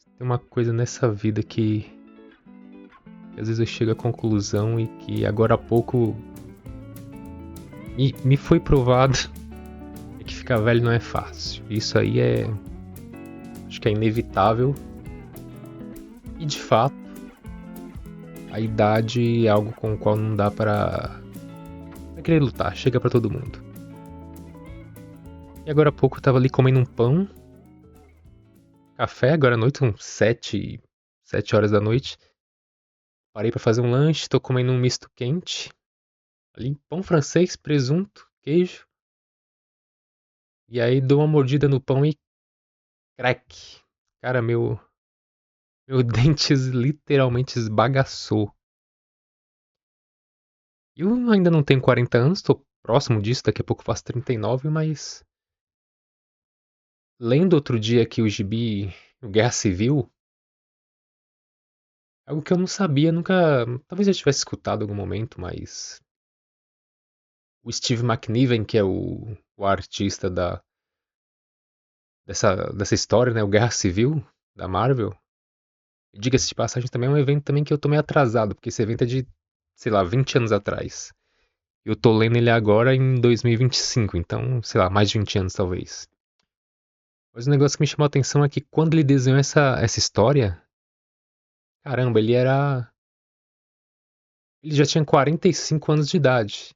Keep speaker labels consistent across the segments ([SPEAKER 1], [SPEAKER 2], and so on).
[SPEAKER 1] Tem uma coisa nessa vida que às vezes eu chego à conclusão e que agora há pouco me foi provado é que ficar velho não é fácil. Isso aí acho que é inevitável e de fato a idade é algo com o qual não dá pra querer lutar, chega pra todo mundo. E agora há pouco eu tava ali comendo um pão, café, agora à noite, são 7 horas da noite. Parei pra fazer um lanche, tô comendo um misto quente. Ali, pão francês, presunto, queijo. E aí dou uma mordida no pão e crack. Cara, meu dente literalmente esbagaçou. Eu ainda não tenho 40 anos, tô próximo disso, daqui a pouco faço 39, mas lendo outro dia aqui o gibi o Guerra Civil, algo que eu não sabia, nunca, talvez eu tivesse escutado em algum momento, mas o Steve McNiven, que é o artista dessa história, né, o Guerra Civil da Marvel. Diga-se de passagem, também é um evento também que eu tô meio atrasado, porque esse evento é de, sei lá, 20 anos atrás. Eu tô lendo ele agora em 2025, então, sei lá, mais de 20 anos talvez. Mas o negócio que me chamou a atenção é que quando ele desenhou essa história, caramba, ele já tinha 45 anos de idade.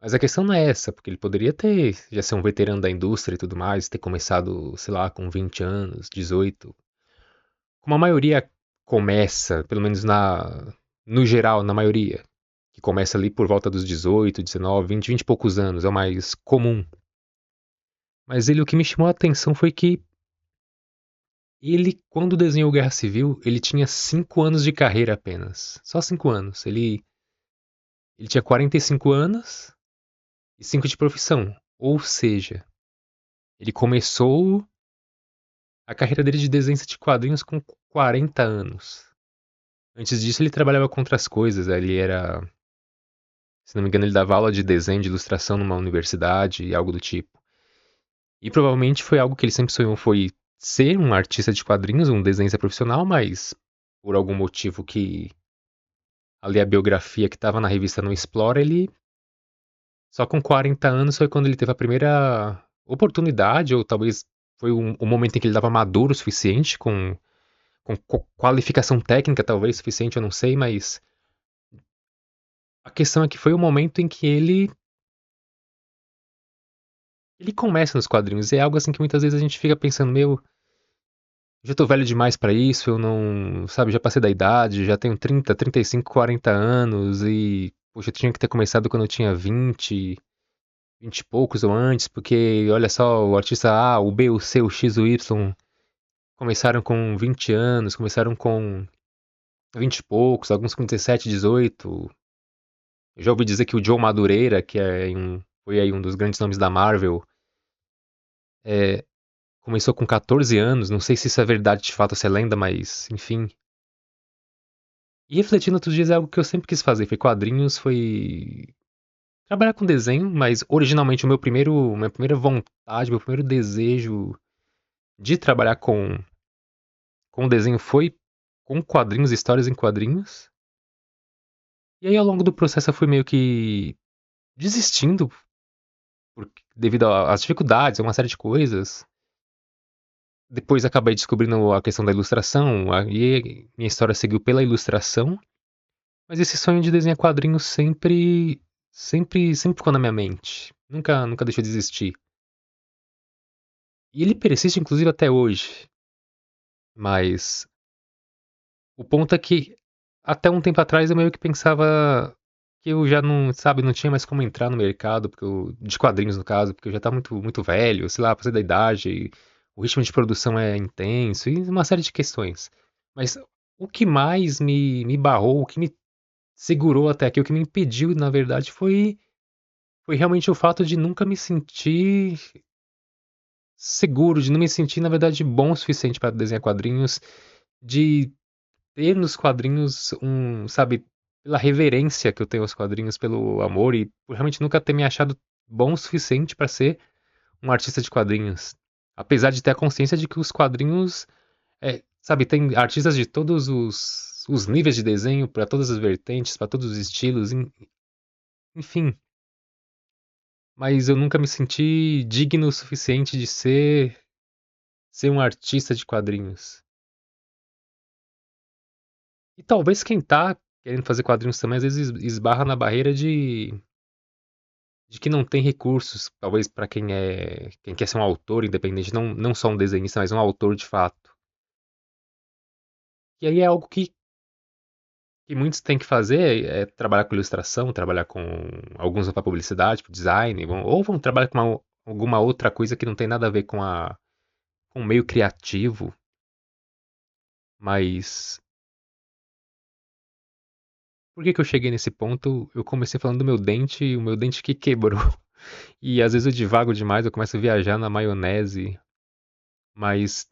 [SPEAKER 1] Mas a questão não é essa, porque ele poderia ter, já ser um veterano da indústria e tudo mais, ter começado, sei lá, com 20 anos, 18. Como a maioria começa, pelo menos no geral, na maioria, que começa ali por volta dos 18, 19, 20, 20 e poucos anos, é o mais comum. Mas o que me chamou a atenção foi que ele, quando desenhou Guerra Civil, ele tinha 5 anos de carreira apenas. Só 5 anos. Ele tinha 45 anos e 5 de profissão. Ou seja, ele começou a carreira dele de desenhista de quadrinhos com 40 anos. Antes disso, ele trabalhava com outras coisas. Ele era, se não me engano, ele dava aula de desenho, de ilustração numa universidade, algo do tipo. E provavelmente foi algo que ele sempre sonhou, foi ser um artista de quadrinhos, um desenhista profissional, mas por algum motivo que ali a biografia que estava na revista não explora, ele só com 40 anos foi quando ele teve a primeira oportunidade, ou talvez foi o momento em que ele estava maduro o suficiente, com qualificação técnica talvez suficiente, eu não sei, mas a questão é que foi o momento em que ele começa nos quadrinhos. E é algo assim que muitas vezes a gente fica pensando, meu, já tô velho demais pra isso, eu não, sabe, já passei da idade, já tenho 30, 35, 40 anos e, poxa, eu tinha que ter começado quando eu tinha 20 e poucos ou antes, porque olha só, o artista A, o B, o C, o X, o Y começaram com 20 anos, começaram com 20 e poucos, alguns com 17, 18. Eu já ouvi dizer que o Joe Madureira, que foi aí um dos grandes nomes da Marvel, é, começou com 14 anos, não sei se isso é verdade de fato, se é lenda, mas enfim. E refletindo outros dias é algo que eu sempre quis fazer, foi quadrinhos, foi trabalhar com desenho, mas originalmente minha primeira vontade, meu primeiro desejo de trabalhar com desenho foi com quadrinhos, histórias em quadrinhos. E aí ao longo do processo eu fui meio que desistindo devido às dificuldades, a uma série de coisas. Depois acabei descobrindo a questão da ilustração, aí minha história seguiu pela ilustração, mas esse sonho de desenhar quadrinhos sempre ficou na minha mente. Nunca deixou de existir. E ele persiste inclusive até hoje. Mas o ponto é que até um tempo atrás eu meio que pensava que eu já não, sabe, não tinha mais como entrar no mercado, de quadrinhos no caso, porque eu já tá muito velho, sei lá, passei da idade, o ritmo de produção é intenso e uma série de questões. Mas o que mais me barrou, o que me segurou até aqui, o que me impediu, na verdade, foi realmente o fato de nunca me sentir seguro, de não me sentir, na verdade, bom o suficiente para desenhar quadrinhos, de ter nos quadrinhos sabe, pela reverência que eu tenho aos quadrinhos, pelo amor e por realmente nunca ter me achado bom o suficiente para ser um artista de quadrinhos. Apesar de ter a consciência de que os quadrinhos Sabe, tem artistas de todos os níveis de desenho, para todas as vertentes, para todos os estilos, enfim. Mas eu nunca me senti digno o suficiente de ser um artista de quadrinhos. E talvez quem tá querendo fazer quadrinhos também, às vezes esbarra na barreira de que não tem recursos, talvez para quem quer ser um autor independente, não só um desenhista, mas um autor de fato. E aí é algo que muitos têm que fazer, é trabalhar com ilustração, trabalhar com alguns vão para publicidade, para design, ou vão trabalhar com alguma outra coisa que não tem nada a ver com o meio criativo, mas por que que eu cheguei nesse ponto? Eu comecei falando do meu dente, o meu dente que quebrou. E às vezes eu divago demais, eu começo a viajar na maionese, mas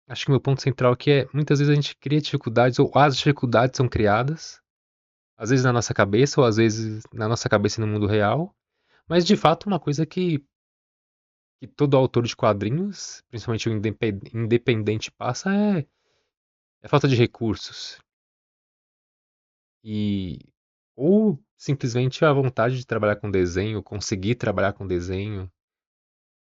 [SPEAKER 1] acho que o meu ponto central aqui é muitas vezes a gente cria dificuldades, ou as dificuldades são criadas, às vezes na nossa cabeça, ou às vezes na nossa cabeça e no mundo real. Mas de fato, uma coisa que todo autor de quadrinhos, principalmente o independente, passa é falta de recursos. E ou simplesmente a vontade de trabalhar com desenho, conseguir trabalhar com desenho.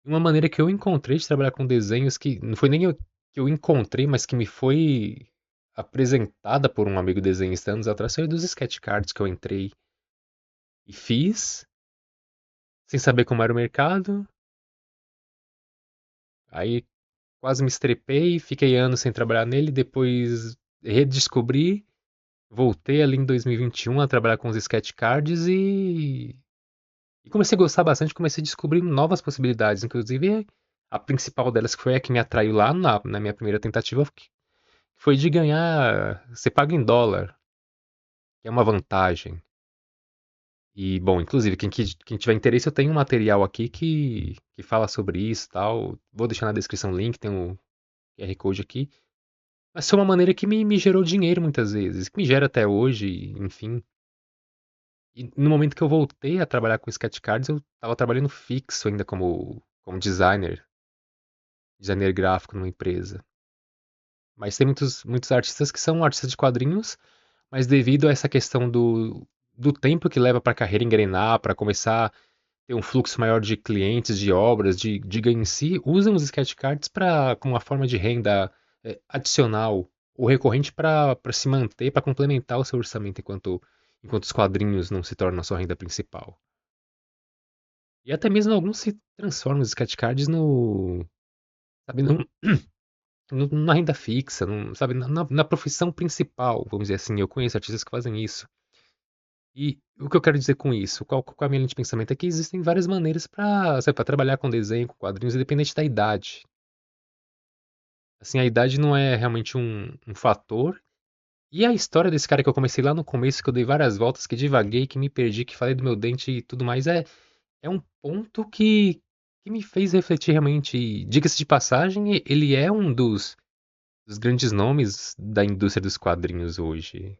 [SPEAKER 1] Uma maneira que eu encontrei de trabalhar com desenhos que não foi nem eu, que eu encontrei, mas que me foi apresentada por um amigo desenhista anos atrás, foi dos sketch cards que eu entrei e fiz, sem saber como era o mercado. Aí quase me estrepei, fiquei anos sem trabalhar nele, depois redescobri, voltei ali em 2021 a trabalhar com os sketch cards e comecei a gostar bastante, comecei a descobrir novas possibilidades, inclusive a principal delas, que foi a que me atraiu lá na minha primeira tentativa, que foi de ganhar, ser pago em dólar, que é uma vantagem. E, bom, inclusive, quem tiver interesse, eu tenho um material aqui que fala sobre isso e tal. Vou deixar na descrição o link, tem o QR Code aqui. Mas foi uma maneira que me gerou dinheiro muitas vezes, que me gera até hoje, enfim. E no momento que eu voltei a trabalhar com sketch cards, eu estava trabalhando fixo ainda como designer gráfico numa empresa. Mas tem muitos artistas que são artistas de quadrinhos, mas devido a essa questão do tempo que leva para a carreira engrenar, para começar a ter um fluxo maior de clientes, de obras, de ganho em si, usam os sketch cards como uma forma de renda adicional ou recorrente para se manter, para complementar o seu orçamento enquanto os quadrinhos não se tornam a sua renda principal. E até mesmo alguns se transformam os sketch cards sabe, numa renda fixa, sabe, na profissão principal, vamos dizer assim. Eu conheço artistas que fazem isso. E o que eu quero dizer com isso? Qual é a minha linha de pensamento? É que existem várias maneiras para trabalhar com desenho, com quadrinhos, independente da idade. Assim, a idade não é realmente um fator. E a história desse cara que eu comecei lá no começo, que eu dei várias voltas, que divaguei, que me perdi, que falei do meu dente e tudo mais, é um ponto que me fez refletir realmente. E, diga-se de passagem, ele é um dos grandes nomes da indústria dos quadrinhos hoje.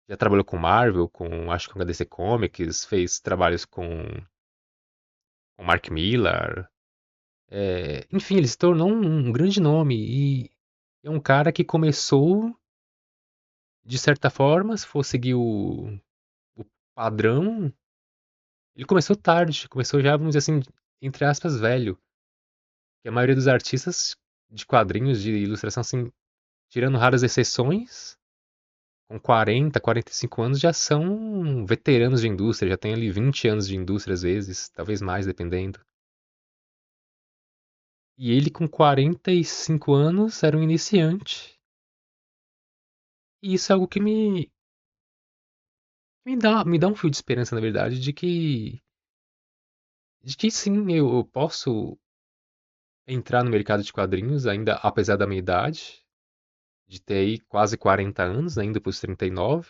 [SPEAKER 1] Já trabalhou com Marvel, acho que com a DC Comics, fez trabalhos com Mark Millar. Enfim, ele se tornou um grande nome e é um cara que começou, de certa forma, se for seguir o padrão, ele começou tarde, começou já, vamos dizer assim, entre aspas, velho. Que a maioria dos artistas de quadrinhos, de ilustração, assim, tirando raras exceções, com 40, 45 anos já são veteranos de indústria, já tem ali 20 anos de indústria às vezes, talvez mais, dependendo. E ele com 45 anos era um iniciante. E isso é algo que me dá um fio de esperança, na verdade, de que sim, eu posso entrar no mercado de quadrinhos, ainda apesar da minha idade, de ter aí quase 40 anos, né, indo para os 39.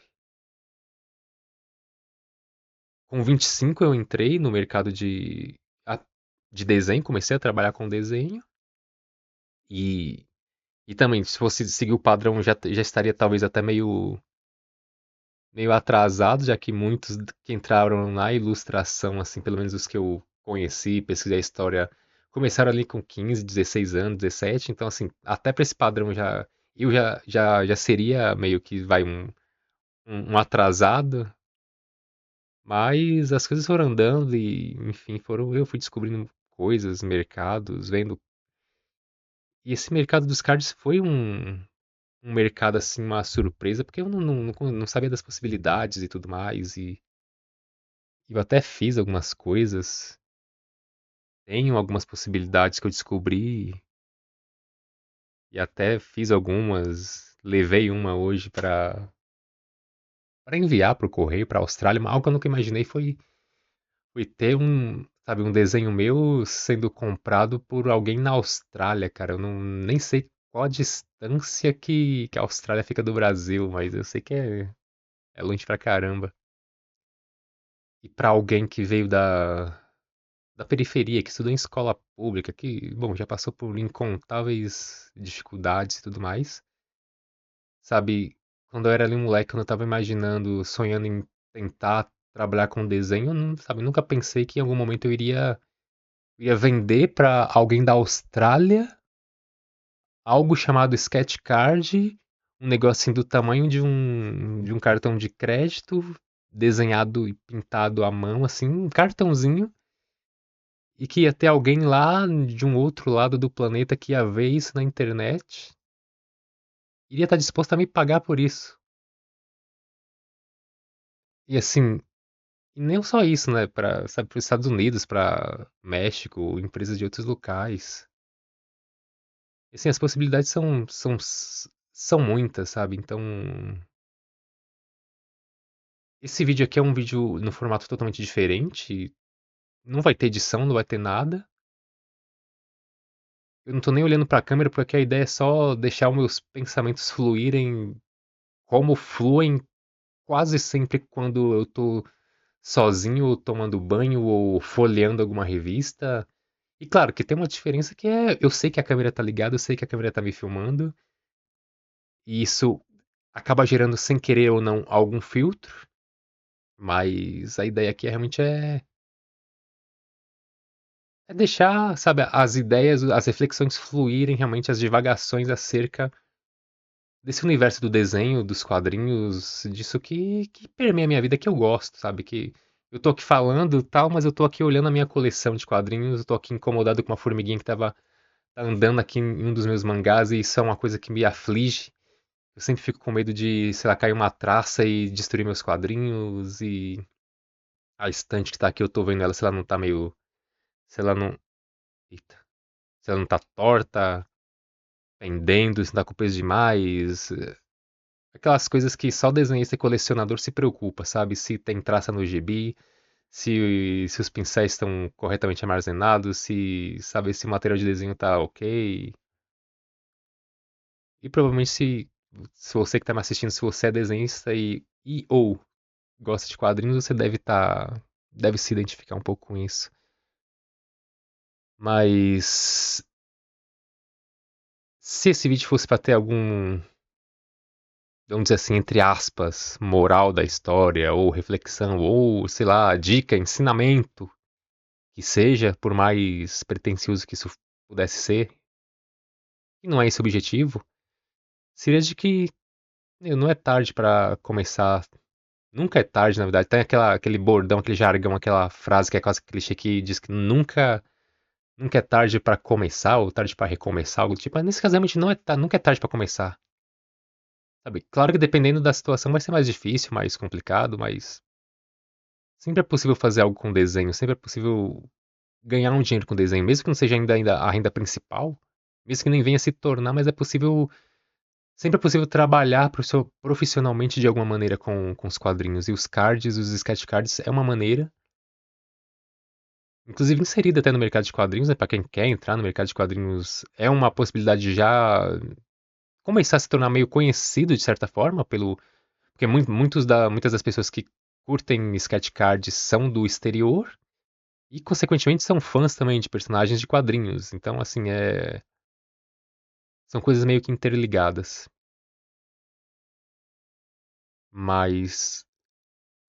[SPEAKER 1] Com 25 eu entrei no mercado de desenho, comecei a trabalhar com desenho. E, e também, se fosse seguir o padrão, já estaria talvez até meio atrasado, já que muitos que entraram na ilustração, assim, pelo menos os que eu conheci, pesquisei a história, começaram ali com 15, 16 anos, 17, então assim, até pra esse padrão já seria meio que vai um atrasado, mas as coisas foram andando e, enfim, eu fui descobrindo coisas, mercados, vendo. E esse mercado dos cards foi um mercado assim, uma surpresa, porque eu não sabia das possibilidades e tudo mais, e eu até fiz algumas coisas, tenho algumas possibilidades que eu descobri, e até fiz algumas, levei uma hoje para enviar para o correio para a Austrália, mas algo que eu nunca imaginei foi ter sabe, um desenho meu sendo comprado por alguém na Austrália, cara. Eu não nem sei qual a distância que a Austrália fica do Brasil, mas eu sei que é longe pra caramba. E pra alguém que veio da periferia, que estudou em escola pública, que, bom, já passou por incontáveis dificuldades e tudo mais. Sabe, quando eu era ali um moleque, quando eu tava imaginando, sonhando em tentar trabalhar com desenho, eu não, sabe, nunca pensei que em algum momento eu ia vender pra alguém da Austrália algo chamado sketch card, um negocinho do tamanho de um cartão de crédito, desenhado e pintado à mão, assim, um cartãozinho, e que ia ter alguém lá de um outro lado do planeta que ia ver isso na internet, iria estar disposto a me pagar por isso. E assim, e não só isso, né, para, sabe, para os Estados Unidos, para México, empresas de outros locais. E, assim, as possibilidades são muitas, sabe? Então, esse vídeo aqui é um vídeo no formato totalmente diferente. Não vai ter edição, não vai ter nada. Eu não tô nem olhando pra câmera porque a ideia é só deixar os meus pensamentos fluírem como fluem quase sempre quando eu tô sozinho, ou tomando banho, ou folheando alguma revista. E claro que tem uma diferença que é, eu sei que a câmera tá ligada, eu sei que a câmera tá me filmando, e isso acaba gerando sem querer ou não algum filtro, mas a ideia aqui realmente é deixar, sabe, as ideias, as reflexões fluírem, realmente as divagações acerca desse universo do desenho, dos quadrinhos, disso que permeia a minha vida, que eu gosto, sabe? Que eu tô aqui falando e tal, mas eu tô aqui olhando a minha coleção de quadrinhos, eu tô aqui incomodado com uma formiguinha que tá andando aqui em um dos meus mangás e isso é uma coisa que me aflige. Eu sempre fico com medo de, sei lá, cair uma traça e destruir meus quadrinhos e a estante que tá aqui, eu tô vendo ela, se ela não tá meio, se ela não, eita, se ela não tá torta, pendendo, se não tá com peso demais. Aquelas coisas que só desenhista e colecionador se preocupa, sabe? Se tem traça no gibi, se os pincéis estão corretamente armazenados, se, sabe, se o material de desenho tá ok. E provavelmente se você que tá me assistindo, se você é desenhista e ou gosta de quadrinhos, você deve se identificar um pouco com isso. Mas se esse vídeo fosse para ter algum, vamos dizer assim, entre aspas, moral da história, ou reflexão, ou, sei lá, dica, ensinamento, que seja, por mais pretensioso que isso pudesse ser, e não é esse o objetivo, seria de que não é tarde para começar. Nunca é tarde, na verdade. Tem aquele bordão, aquele jargão, aquela frase que é quase clichê que diz que nunca é tarde para começar ou tarde para recomeçar, algo do tipo. Mas nesse caso realmente nunca é tarde para começar. Sabe? Claro que dependendo da situação vai ser mais difícil, mais complicado, mas sempre é possível fazer algo com desenho, sempre é possível ganhar um dinheiro com desenho, mesmo que não seja ainda a renda principal, mesmo que nem venha a se tornar, mas sempre é possível trabalhar profissionalmente de alguma maneira com os quadrinhos. E os cards, os sketch cards é uma maneira, inclusive inserida até no mercado de quadrinhos, né, para quem quer entrar no mercado de quadrinhos, é uma possibilidade de já começar a se tornar meio conhecido de certa forma porque muitas das pessoas que curtem sketch cards são do exterior e, consequentemente, são fãs também de personagens de quadrinhos. Então, assim, são coisas meio que interligadas. Mas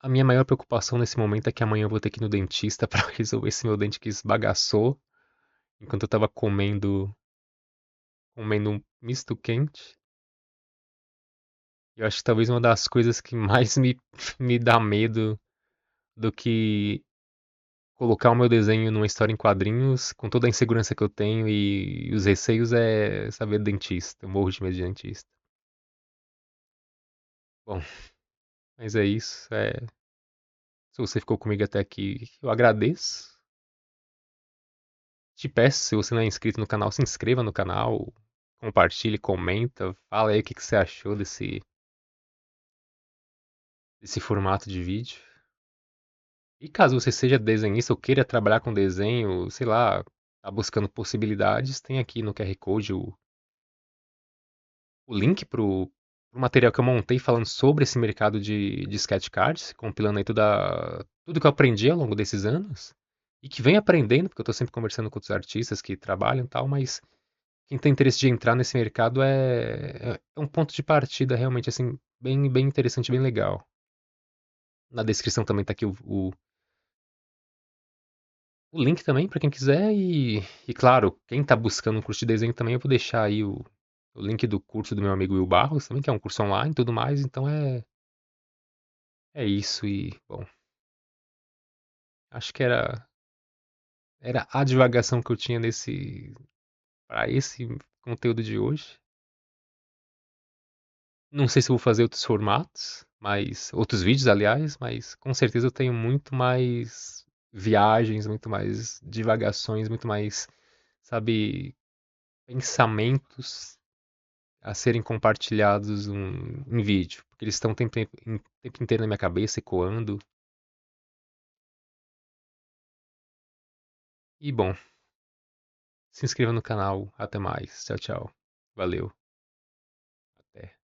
[SPEAKER 1] a minha maior preocupação nesse momento é que amanhã eu vou ter que ir no dentista para resolver esse meu dente que esbagaçou. enquanto eu tava comendo um misto quente. Eu acho que talvez uma das coisas que mais me dá medo do que colocar o meu desenho numa história em quadrinhos, com toda a insegurança que eu tenho e os receios, é saber dentista. Eu morro de medo de dentista. Bom, mas é isso. Se você ficou comigo até aqui, eu agradeço. Te peço, se você não é inscrito no canal, se inscreva no canal, compartilhe, comenta, fala aí o que que você achou desse formato de vídeo. E caso você seja desenhista ou queira trabalhar com desenho, sei lá, tá buscando possibilidades, tem aqui no QR Code o link pro material que eu montei falando sobre esse mercado de sketch cards, compilando aí tudo que eu aprendi ao longo desses anos. E que vem aprendendo, porque eu tô sempre conversando com outros artistas que trabalham e tal, mas quem tem interesse de entrar nesse mercado é um ponto de partida realmente, assim, bem interessante, bem legal. Na descrição também tá aqui o link também para quem quiser e claro, quem tá buscando um curso de desenho também, eu vou deixar aí o link do curso do meu amigo Will Barros também, que é um curso online e tudo mais, então é isso e, bom, acho que era a divagação que eu tinha para esse conteúdo de hoje. Não sei se eu vou fazer outros formatos, mas outros vídeos, aliás, mas com certeza eu tenho muito mais viagens, muito mais divagações, muito mais, sabe, pensamentos a serem compartilhados em vídeo, porque eles estão tempo inteiro na minha cabeça, ecoando. E bom, se inscreva no canal. Até mais. Tchau, tchau. Valeu. Até.